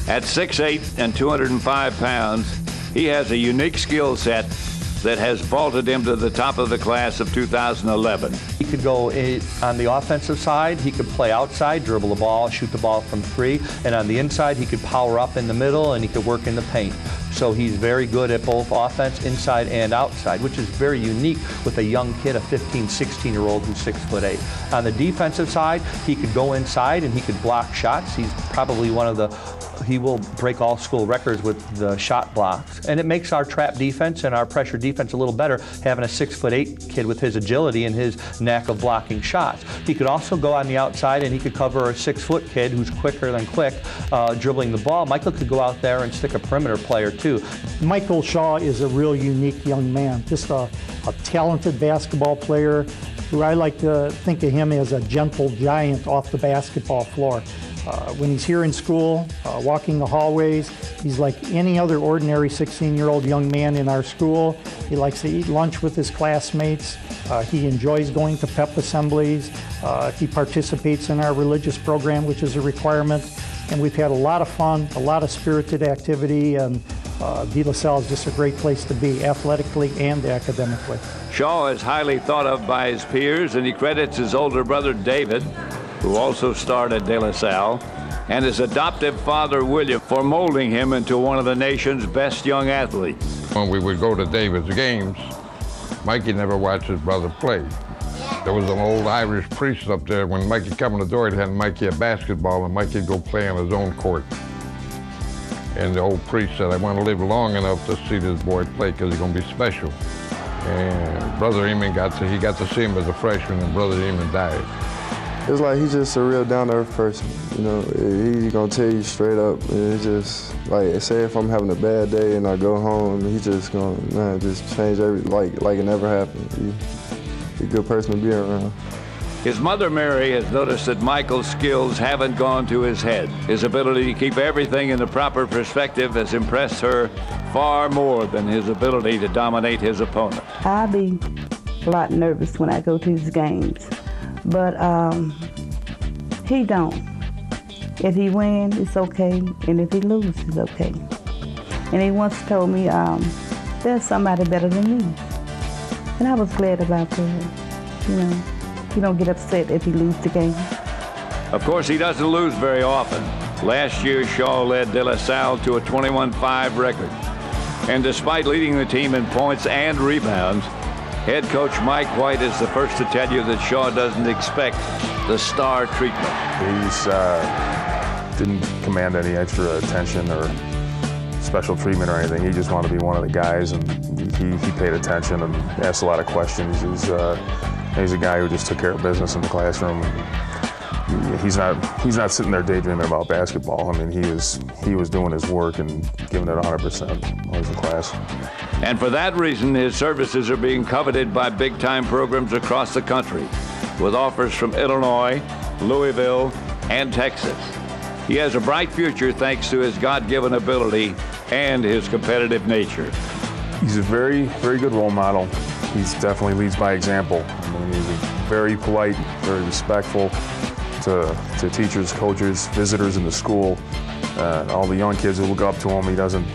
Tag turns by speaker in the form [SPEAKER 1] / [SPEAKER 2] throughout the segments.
[SPEAKER 1] At 6'8" and 205 pounds, he has a unique skill set that has vaulted him to the top of the class of 2011.
[SPEAKER 2] He could go on the offensive side, he could play outside, dribble the ball, shoot the ball from three, and on the inside he could power up in the middle and he could work in the paint. So he's very good at both offense, inside and outside, which is very unique with a young kid, a 15, 16-year-old who's 6'8". On the defensive side, he could go inside and he could block shots. He's probably one of the he will break all school records with the shot blocks. And it makes our trap defense and our pressure defense a little better, having a 6'8" kid with his agility and his knack of blocking shots. He could also go on the outside and he could cover a 6-foot kid who's quicker than quick, dribbling the ball. Michael could go out there and stick a perimeter player too.
[SPEAKER 3] Michael Shaw is a real unique young man, just a talented basketball player who I like to think of him as a gentle giant off the basketball floor. When he's here in school, walking the hallways, he's like any other ordinary 16-year-old young man in our school. He likes to eat lunch with his classmates. He enjoys going to pep assemblies. He participates in our religious program, which is a requirement. And we've had a lot of fun, a lot of spirited activity, and De La Salle is just a great place to be, athletically and academically.
[SPEAKER 1] Shaw is highly thought of by his peers, and he credits his older brother David, who also starred at De La Salle, and his adoptive father William for molding him into one of the nation's best young athletes.
[SPEAKER 4] When we would go to David's games, Mikey never watched his brother play. There was an old Irish priest up there. When Mikey come in the door, he'd hand Mikey a basketball, and Mikey'd go play on his own court. And the old priest said, I want to live long enough to see this boy play because he's going to be special. And Brother Eamon got to see him as a freshman, and Brother Eamon died.
[SPEAKER 5] It's like he's just a real down-to-earth person, you know. He's gonna tell you straight up. It's just like, say if I'm having a bad day and I go home, he's just gonna just change everything like it never happened. He's a good person to be around.
[SPEAKER 1] His mother Mary has noticed that Michael's skills haven't gone to his head. His ability to keep everything in the proper perspective has impressed her far more than his ability to dominate his opponent.
[SPEAKER 6] I'll be a lot nervous when I go to these games. But he don't. If he wins, it's okay, and if he loses, it's okay. And he once told me, there's somebody better than me. And I was glad about that. You know, he don't get upset if he loses the game.
[SPEAKER 1] Of course, he doesn't lose very often. Last year, Shaw led De La Salle to a 21-5 record. And despite leading the team in points and rebounds, head coach Mike White is the first to tell you that Shaw doesn't expect the star treatment.
[SPEAKER 7] He didn't command any extra attention or special treatment or anything. He just wanted to be one of the guys, and he paid attention and asked a lot of questions. He's a guy who just took care of business in the classroom. He's not sitting there daydreaming about basketball. I mean, he was doing his work and giving it 100% while he was in class.
[SPEAKER 1] And for that reason, his services are being coveted by big-time programs across the country, with offers from Illinois, Louisville, and Texas. He has a bright future thanks to his God-given ability and his competitive nature.
[SPEAKER 7] He's a very, very good role model. He definitely leads by example. I mean, he's very polite, very respectful to teachers, coaches, visitors in the school. All the young kids who look up to him, he doesn't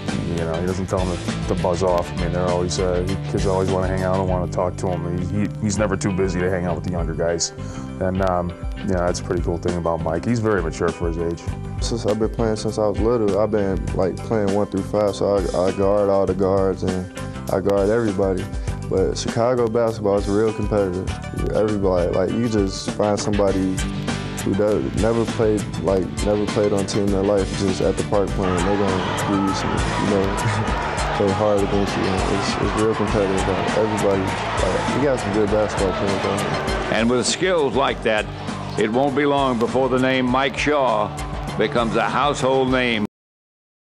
[SPEAKER 7] tell them to buzz off. I mean, they're always kids always want to hang out and want to talk to him. He's never too busy to hang out with the younger guys, and that's a pretty cool thing about Mike. He's very mature for his age.
[SPEAKER 5] Since I've been playing since I was little, I've been like playing 1 through 5, so I guard all the guards and I guard everybody. But Chicago basketball is real competitive. Everybody, like, you just find somebody who never played on a team in their life, just at the park playing, they're gonna give you some, play hard against you. It's real competitive. Everybody, you got some good basketball players out here.
[SPEAKER 1] And with skills like that, it won't be long before the name Mike Shaw becomes a household name